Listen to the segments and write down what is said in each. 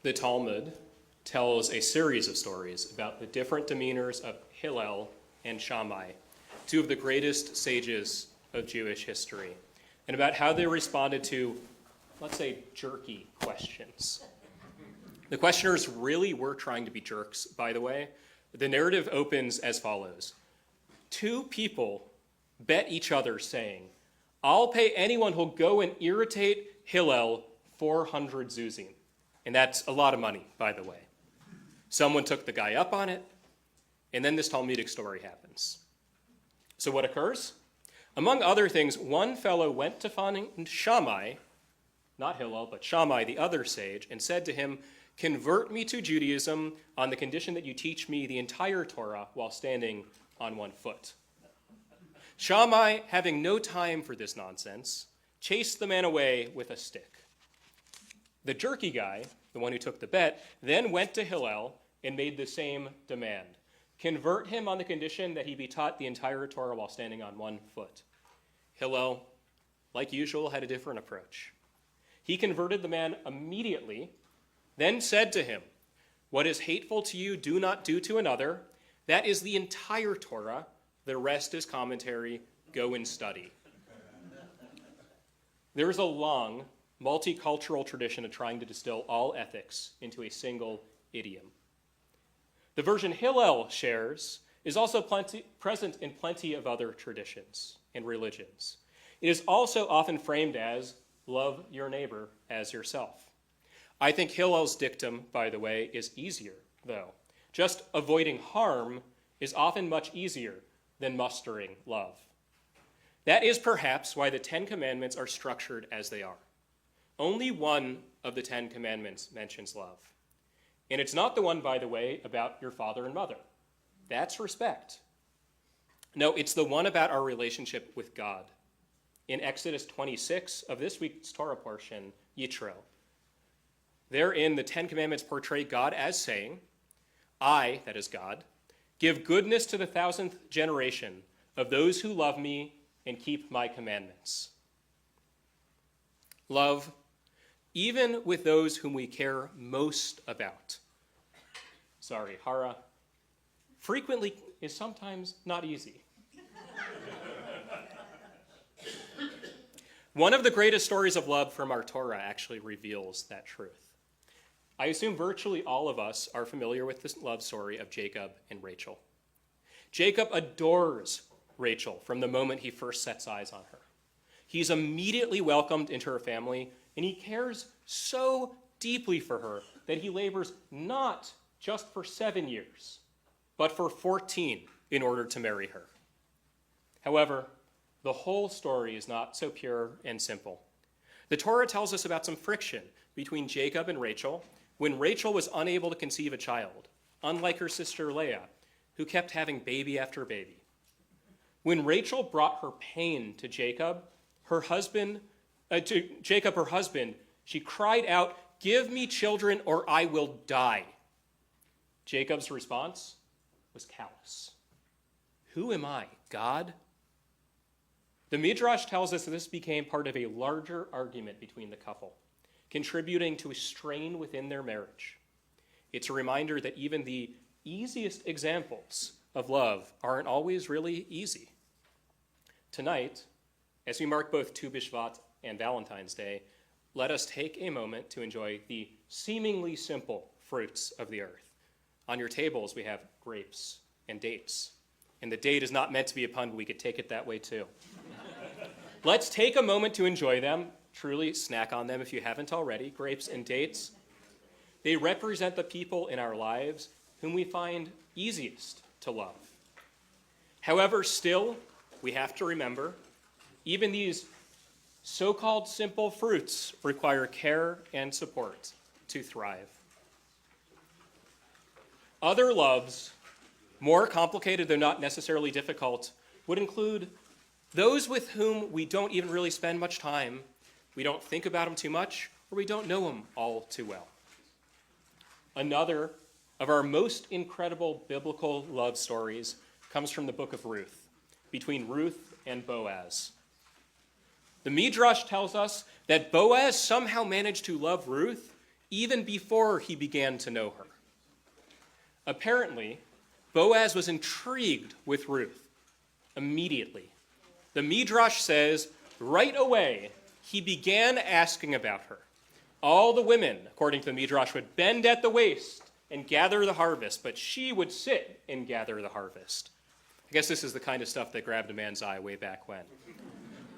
The Talmud tells a series of stories about the different demeanors of Hillel and Shammai, two of the greatest sages of Jewish history, and about how they responded to, let's say, jerky questions. The questioners really were trying to be jerks, by the way. The narrative opens as follows. Two people bet each other, saying, "I'll pay anyone who'll go and irritate Hillel 400 zuzim." And that's a lot of money, by the way. Someone took the guy up on it, and then this Talmudic story happens. So what occurs? Among other things, one fellow went to find Shammai, not Hillel, but Shammai, the other sage, and said to him, "Convert me to Judaism on the condition that you teach me the entire Torah while standing on one foot." Shammai, having no time for this nonsense, chased the man away with a stick. The jerky guy, the one who took the bet, then went to Hillel and made the same demand. Convert him on the condition that he be taught the entire Torah while standing on one foot. Hillel, like usual, had a different approach. He converted the man immediately, then said to him, "What is hateful to you, do not do to another. That is the entire Torah. The rest is commentary. Go and study." There is a long, multicultural tradition of trying to distill all ethics into a single idiom. The version Hillel shares is also present in plenty of other traditions and religions. It is also often framed as, "Love your neighbor as yourself." I think Hillel's dictum, by the way, is easier, though. Just avoiding harm is often much easier than mustering love. That is perhaps why the Ten Commandments are structured as they are. Only one of the Ten Commandments mentions love. And it's not the one, by the way, about your father and mother. That's respect. No, it's the one about our relationship with God. In Exodus 26 of this week's Torah portion, Yitro, therein the Ten Commandments portray God as saying, "I," that is God, "give goodness to the 1,000th generation of those who love me and keep my commandments." Love, even with those whom we care most about, Hara, frequently is sometimes not easy. One of the greatest stories of love from our Torah actually reveals that truth. I assume virtually all of us are familiar with this love story of Jacob and Rachel. Jacob adores Rachel from the moment he first sets eyes on her. He's immediately welcomed into her family, and he cares so deeply for her that he labors not just for 7 years, but for 14 in order to marry her. However, the whole story is not so pure and simple. The Torah tells us about some friction between Jacob and Rachel when Rachel was unable to conceive a child, unlike her sister Leah, who kept having baby after baby. When Rachel brought her pain to Jacob, her husband, she cried out, "Give me children or I will die." Jacob's response was callous. "Who am I, God?" The Midrash tells us that this became part of a larger argument between the couple, contributing to a strain within their marriage. It's a reminder that even the easiest examples of love aren't always really easy. Tonight, as we mark both Tu B'Shvat and Valentine's Day, let us take a moment to enjoy the seemingly simple fruits of the earth. On your tables, we have grapes and dates. And the date is not meant to be a pun, but we could take it that way too. Let's take a moment to enjoy them. Truly snack on them if you haven't already. Grapes and dates. They represent the people in our lives whom we find easiest to love. However, still, we have to remember, even these so-called simple fruits require care and support to thrive. Other loves, more complicated though not necessarily difficult, would include those with whom we don't even really spend much time, we don't think about them too much, or we don't know them all too well. Another of our most incredible biblical love stories comes from the book of Ruth, between Ruth and Boaz. The Midrash tells us that Boaz somehow managed to love Ruth even before he began to know her. Apparently, Boaz was intrigued with Ruth immediately. The Midrash says, right away, he began asking about her. All the women, according to the Midrash, would bend at the waist and gather the harvest, but she would sit and gather the harvest. I guess this is the kind of stuff that grabbed a man's eye way back when.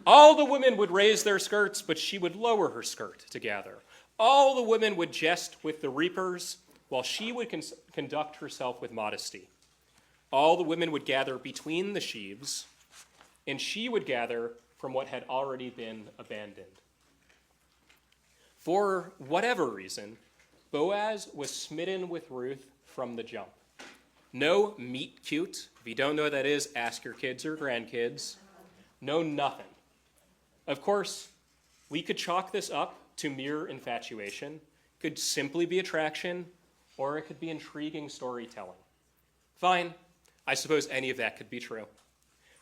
All the women would raise their skirts, but she would lower her skirt to gather. All the women would jest with the reapers, while she would conduct herself with modesty. All the women would gather between the sheaves, and she would gather from what had already been abandoned. For whatever reason, Boaz was smitten with Ruth from the jump. No meet cute. If you don't know what that is, ask your kids or grandkids. No nothing. Of course, we could chalk this up to mere infatuation. It could simply be attraction, or it could be intriguing storytelling. Fine, I suppose any of that could be true.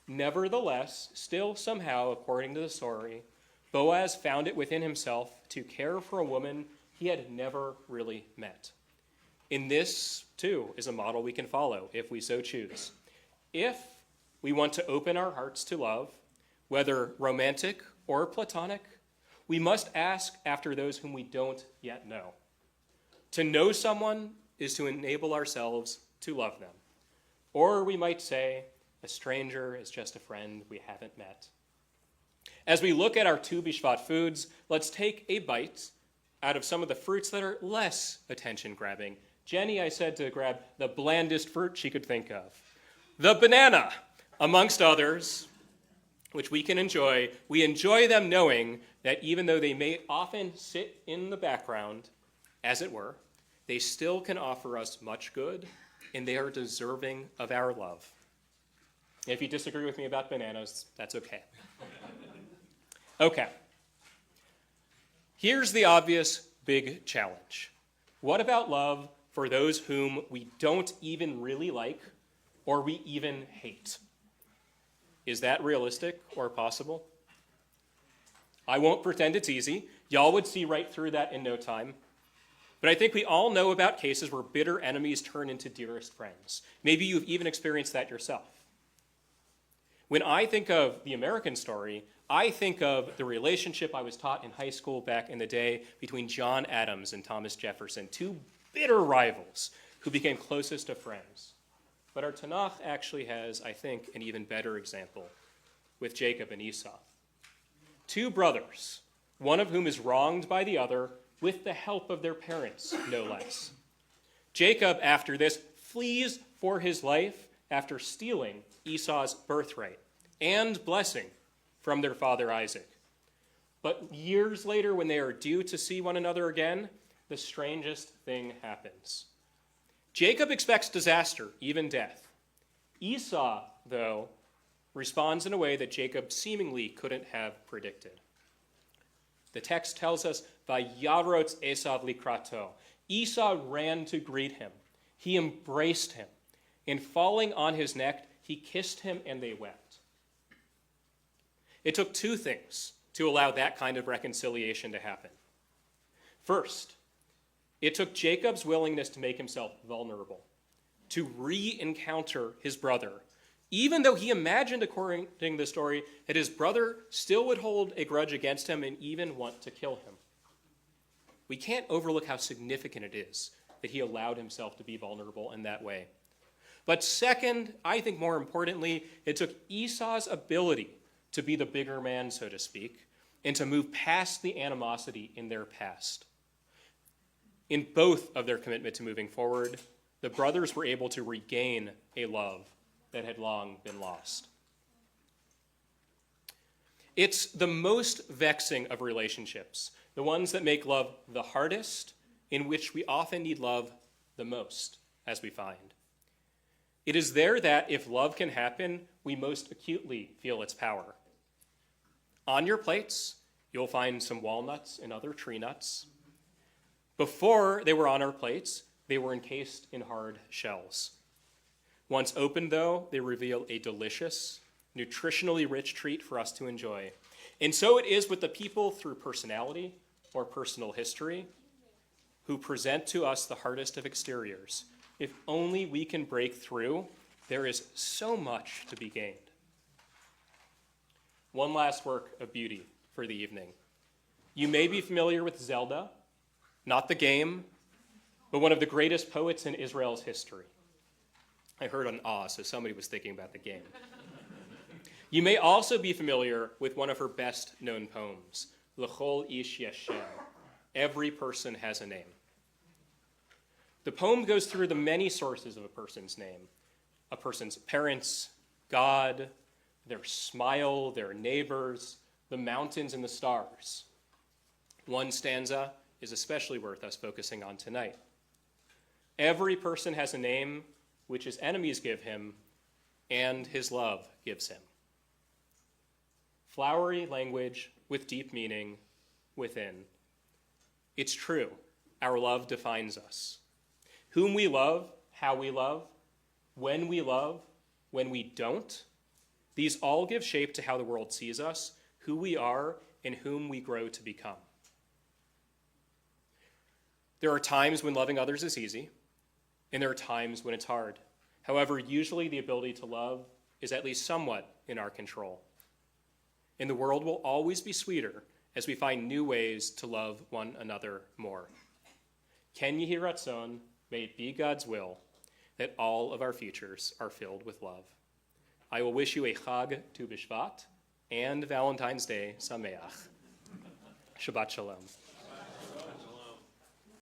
Nevertheless, still somehow, according to the story, Boaz found it within himself to care for a woman he had never really met. And this, too, is a model we can follow if we so choose. If we want to open our hearts to love, whether romantic or platonic, we must ask after those whom we don't yet know. To know someone is to enable ourselves to love them. Or we might say, a stranger is just a friend we haven't met. As we look at our Tu B'Shvat foods, let's take a bite out of some of the fruits that are less attention-grabbing. Jenny, I said to grab the blandest fruit she could think of. The banana, amongst others, which we can enjoy. We enjoy them knowing that even though they may often sit in the background, as it were, they still can offer us much good, and they are deserving of our love. If you disagree with me about bananas, that's okay. Okay. Here's the obvious big challenge. What about love for those whom we don't even really like or we even hate? Is that realistic or possible? I won't pretend it's easy. Y'all would see right through that in no time. But I think we all know about cases where bitter enemies turn into dearest friends. Maybe you've even experienced that yourself. When I think of the American story, I think of the relationship I was taught in high school back in the day between John Adams and Thomas Jefferson, two bitter rivals who became closest of friends. But our Tanakh actually has, I think, an even better example with Jacob and Esau. Two brothers, one of whom is wronged by the other with the help of their parents, no less. Jacob, after this, flees for his life after stealing Esau's birthright and blessing from their father Isaac. But years later, when they are due to see one another again, the strangest thing happens. Jacob expects disaster, even death. Esau, though, responds in a way that Jacob seemingly couldn't have predicted. The text tells us, Vayarotz Esav likrato. Esau ran to greet him. He embraced him. And falling on his neck, he kissed him and they wept. It took two things to allow that kind of reconciliation to happen. First, it took Jacob's willingness to make himself vulnerable, to re-encounter his brother, even though he imagined, according to the story, that his brother still would hold a grudge against him and even want to kill him. We can't overlook how significant it is that he allowed himself to be vulnerable in that way. But second, I think more importantly, it took Esau's ability to be the bigger man, so to speak, and to move past the animosity in their past. In both of their commitment to moving forward, the brothers were able to regain a love that had long been lost. It's the most vexing of relationships, the ones that make love the hardest, in which we often need love the most, as we find. It is there that, if love can happen, we most acutely feel its power. On your plates, you'll find some walnuts and other tree nuts. Before they were on our plates, they were encased in hard shells. Once opened, though, they reveal a delicious, nutritionally rich treat for us to enjoy. And so it is with the people through personality or personal history. who present to us the hardest of exteriors. If only we can break through, there is so much to be gained. One last work of beauty for the evening. You may be familiar with Zelda, not the game, but one of the greatest poets in Israel's history. I heard an awe, so somebody was thinking about the game. You may also be familiar with one of her best-known poems, L'chol ish yeshem, Every Person Has a Name. The poem goes through the many sources of a person's name, a person's parents, God, their smile, their neighbors, the mountains and the stars. One stanza is especially worth us focusing on tonight. Every person has a name which his enemies give him, and his love gives him. Flowery language with deep meaning within. It's true, our love defines us. Whom we love, how we love, when we don't, these all give shape to how the world sees us, who we are, and whom we grow to become. There are times when loving others is easy, and there are times when it's hard. However, usually the ability to love is at least somewhat in our control. And the world will always be sweeter as we find new ways to love one another more. Ken Yehi Ratzon, may it be God's will that all of our futures are filled with love. I will wish you a Chag Tu B'Shvat and Valentine's Day Sameach. Shabbat Shalom.